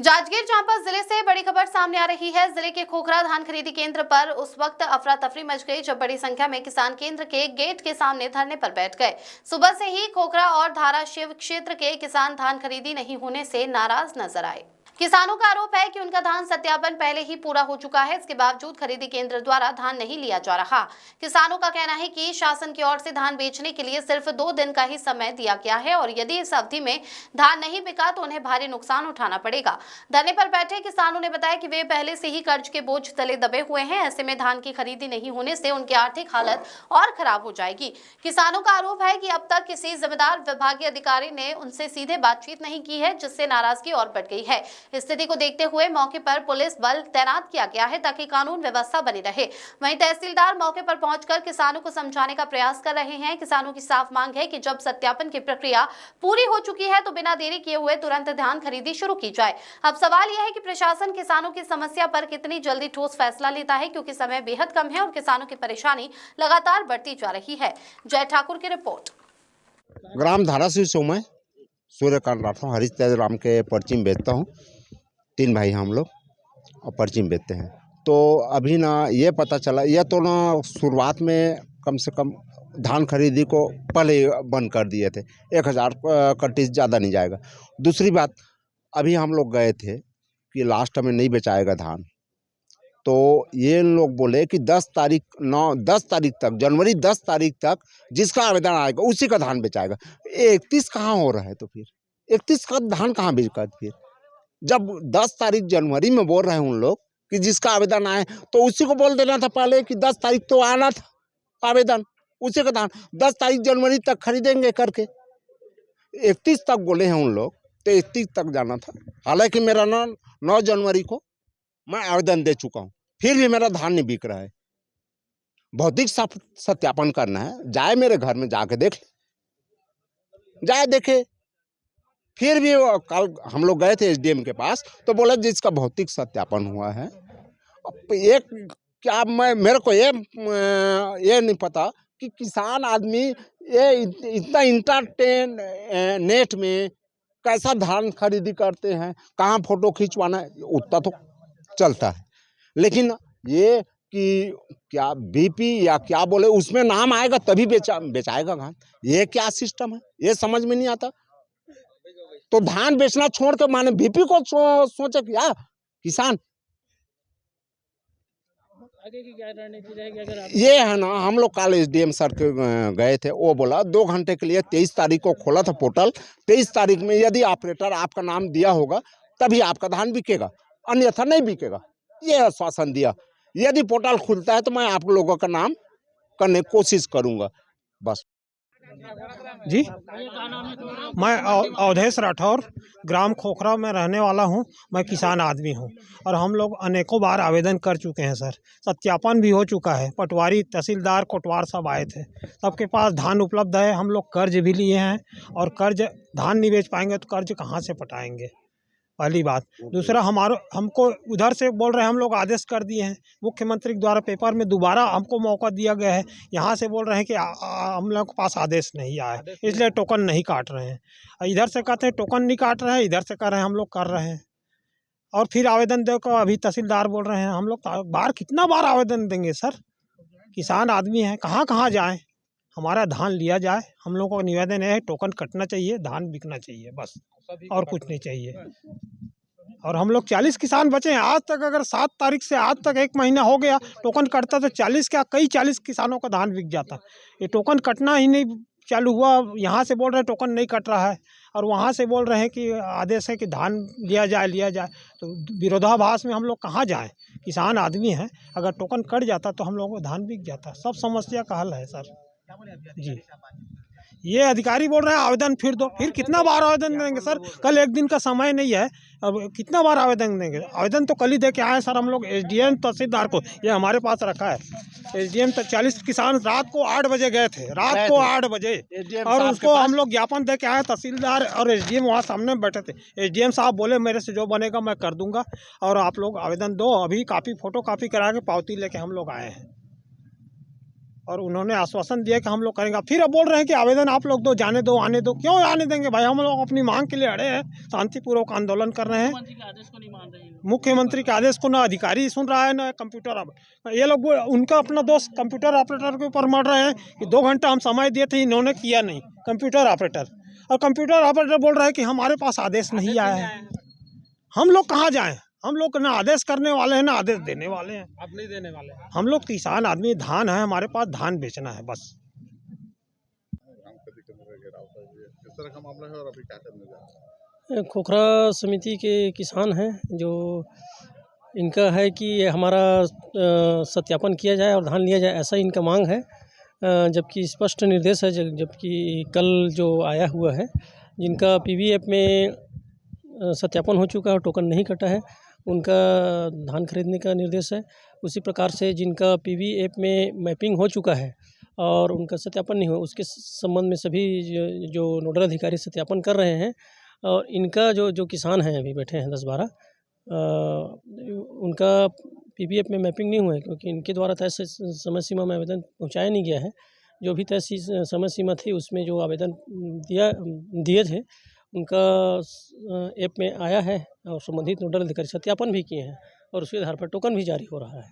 जांजगीर चांपा जिले से बड़ी खबर सामने आ रही है। जिले के खोखरा धान खरीदी केंद्र पर उस वक्त अफरा तफरी मच गई जब बड़ी संख्या में किसान केंद्र के गेट के सामने धरने पर बैठ गए। सुबह से ही खोखरा और धाराशिव क्षेत्र के किसान धान खरीदी नहीं होने से नाराज नजर आए। किसानों का आरोप है कि उनका धान सत्यापन पहले ही पूरा हो चुका है, इसके बावजूद खरीदी केंद्र द्वारा धान नहीं लिया जा रहा। किसानों का कहना है कि शासन की ओर से धान बेचने के लिए सिर्फ 2 दिन का ही समय दिया गया है और यदि इस अवधि में धान नहीं बिका तो उन्हें भारी नुकसान उठाना पड़ेगा। धरने पर बैठे किसानों ने बताया कि वे पहले से ही कर्ज के बोझ तले दबे हुए हैं। ऐसे में धान की खरीदी नहीं होने से उनकी आर्थिक हालत और खराब हो जाएगी। किसानों का आरोप है कि अब तक किसी जिम्मेदार विभागीय अधिकारी ने उनसे सीधे बातचीत नहीं की है, जिससे नाराजगी और बढ़ गई है। स्थिति को देखते हुए मौके पर पुलिस बल तैनात किया गया है ताकि कानून व्यवस्था बनी रहे। वहीं तहसीलदार मौके पर पहुंचकर किसानों को समझाने का प्रयास कर रहे हैं। किसानों की साफ मांग है कि जब सत्यापन की प्रक्रिया पूरी हो चुकी है तो बिना देरी किए हुए तुरंत धान खरीदी शुरू की जाए। अब सवाल यह है कि प्रशासन किसानों की समस्या पर कितनी जल्दी ठोस फैसला लेता है, क्योंकि समय बेहद कम है और किसानों की परेशानी लगातार बढ़ती जा रही है। जय ठाकुर की रिपोर्ट। ग्राम धाराशिव से मैं सूर्यकांत राठौर हरीश तेज राम के पर्ची बेचता हूँ। 3 भाई हम लोग और पर्ची बेचते हैं। तो अभी ना ये पता चला, यह तो ना शुरुआत में कम से कम धान खरीदी को पहले बंद कर दिए थे। 1000 कट्टी ज़्यादा नहीं जाएगा। दूसरी बात, अभी हम लोग गए थे कि लास्ट में नहीं बेचाएगा धान, तो ये लोग बोले कि 10 तारीख तक, जनवरी 10 तारीख तक जिसका आवेदन आएगा उसी का धान बेचाएगा। 31 कहाँ हो रहा है? तो फिर 31 का धान कहाँ बेचेगा? फिर जब 10 तारीख जनवरी में बोल रहे हैं उन लोग कि जिसका आवेदन आए, तो उसी को बोल देना था पहले कि 10 तारीख तो आना था आवेदन, उसी का धान 10 तारीख जनवरी तक खरीदेंगे करके। 31 तक बोले हैं उन लोग, तो 31 तक जाना था। हालांकि मेरा 9 जनवरी को मैं आवेदन दे चुका हूँ, फिर भी मेरा धान नहीं बिक रहा है। भौतिक सत्यापन करना है, जाए मेरे घर में जाके देख ले, जाए देखे। फिर भी कल हम लोग गए थे एसडीएम के पास, तो बोला जिसका भौतिक सत्यापन हुआ है। एक क्या मेरे को ये नहीं पता कि किसान आदमी ये इतना इंटरटेन नेट में कैसा धान खरीदी करते हैं, कहाँ फोटो खिंचवाना है, उतना तो चलता है। लेकिन ये कि क्या बीपी या क्या बोले उसमें नाम आएगा तभी बेचाएगा धान, ये क्या सिस्टम है? ये समझ में नहीं आता। तो धान बेचना छोड़ के माने बीपी को सोचे क्या किसान? आगे की क्या रणनीति रहेगी? अगर ये है ना, हम लोग कल एसडीएम सर के गए थे, वो बोला 2 घंटे के लिए 23 तारीख को खोला था पोर्टल। 23 तारीख में यदि ऑपरेटर आपका नाम दिया होगा तभी आपका धान बिकेगा, अन्यथा नहीं बिकेगा, ये आश्वासन दिया। यदि पोर्टल खुलता है तो मैं आप लोगों का नाम करने की कोशिश करूंगा। बस जी, मैं अवधेश राठौर ग्राम खोखरा में रहने वाला हूं। मैं किसान आदमी हूं और हम लोग अनेकों बार आवेदन कर चुके हैं सर। सत्यापन भी हो चुका है। पटवारी, तहसीलदार, कोटवार सब आए थे, सबके पास धान उपलब्ध है। हम लोग कर्ज भी लिए हैं और कर्ज धान नहीं बेच पाएंगे तो कर्ज कहाँ से पटाएंगे, पहली बात। दूसरा, हमको उधर से बोल रहे हैं, हम लोग आदेश कर दिए हैं मुख्यमंत्री के द्वारा, पेपर में दोबारा हमको मौका दिया गया है। यहाँ से बोल रहे हैं कि हम लोग के पास आदेश नहीं आया है, इसलिए टोकन नहीं काट रहे हैं। इधर से कहते हैं टोकन नहीं काट रहे हैं, इधर से कह रहे हैं हम लोग कर रहे हैं। और फिर आवेदन देकर अभी तहसीलदार बोल रहे हैं। हम लोग कितना बार आवेदन देंगे सर? किसान आदमी हैं, कहाँ कहाँ जाएँ? हमारा धान लिया जाए। हम लोगों का निवेदन है, टोकन कटना चाहिए, धान बिकना चाहिए, बस, और कुछ नहीं चाहिए। और हम लोग 40 किसान बचे हैं आज तक। अगर 7 तारीख से आज तक 1 महीना हो गया, टोकन कटता तो 40 किसानों का धान बिक जाता। ये टोकन कटना ही नहीं चालू हुआ। यहाँ से बोल रहे हैं टोकन नहीं कट रहा है और वहाँ से बोल रहे हैं कि आदेश है कि धान लिया जाए। तो विरोधाभास में हम लोग कहाँ जाएं? किसान आदमी हैं, अगर टोकन कट जाता तो हम लोगों को धान बिक जाता। सब समस्या का हल है सर। जी, ये अधिकारी बोल रहे हैं आवेदन फिर दो। फिर कितना बार आवेदन देंगे सर? कल 1 दिन का समय नहीं है, अब कितना बार आवेदन देंगे? आवेदन तो कल ही दे के आए सर हम लोग एसडीएम तहसीलदार को, ये हमारे पास रखा है। एसडीएम तक 40 किसान रात को 8 बजे गए थे, रात को 8 बजे, और उसको हम लोग ज्ञापन दे के आए। तहसीलदार और एसडीएम वहाँ सामने बैठे थे। एसडीएम साहब बोले मेरे से जो बनेगा मैं कर दूंगा और आप लोग आवेदन दो। अभी फोटो कॉपी करा के पावती लेके हम लोग आए हैं। और उन्होंने आश्वासन दिया कि हम लोग करेंगे। फिर अब बोल रहे हैं कि आवेदन आप लोग दो, जाने दो, आने दो। क्यों आने देंगे भाई? हम लोग अपनी मांग के लिए अड़े हैं, शांतिपूर्वक आंदोलन कर रहे हैं। मुख्यमंत्री के आदेश को नहीं मान रहे हैं। मुख्यमंत्री के आदेश को ना अधिकारी सुन रहा है ना कंप्यूटर। ये लोग उनका अपना दोस्त कंप्यूटर ऑपरेटर के ऊपर मर रहे हैं कि 2 घंटा हम समय दिए थे, इन्होंने किया नहीं, कंप्यूटर ऑपरेटर। और कंप्यूटर ऑपरेटर बोल रहा है कि हमारे पास आदेश नहीं आया है। हम लोग कहाँ जाएं? हम लोग ना आदेश करने वाले हैं ना आदेश देने वाले हैं। आप नहीं देने वाले। हम लोग किसान आदमी, धान है हमारे पास, धान बेचना है बस। किस तरह का मामला है और अभी क्या करने जा रहे हैं? खोखरा समिति के किसान हैं, जो इनका है कि हमारा सत्यापन किया जाए और धान लिया जाए, ऐसा इनका मांग है। जबकि स्पष्ट निर्देश है, जबकि कल जो आया हुआ है, जिनका पीवी ऐप में सत्यापन हो चुका है और टोकन नहीं कटा है, उनका धान खरीदने का निर्देश है। उसी प्रकार से जिनका पीवी ऐप में मैपिंग हो चुका है और उनका सत्यापन नहीं हुआ, उसके संबंध में सभी जो नोडल अधिकारी सत्यापन कर रहे हैं। और इनका जो किसान हैं अभी बैठे हैं 10-12, उनका पीवीएफ में मैपिंग नहीं हुआ है, क्योंकि इनके द्वारा तय समय सीमा में आवेदन पहुंचाया नहीं गया है। जो भी तय समय सीमा थी उसमें जो आवेदन दिए थे उनका ऐप में आया है और संबंधित नोडल अधिकारी सत्यापन भी किए हैं और उसके आधार पर टोकन भी जारी हो रहा है।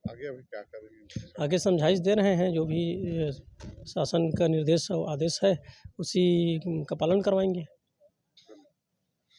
आगे अभी क्या करेंगे? आगे समझाइश दे रहे हैं, जो भी शासन का निर्देश और आदेश है उसी का पालन करवाएंगे।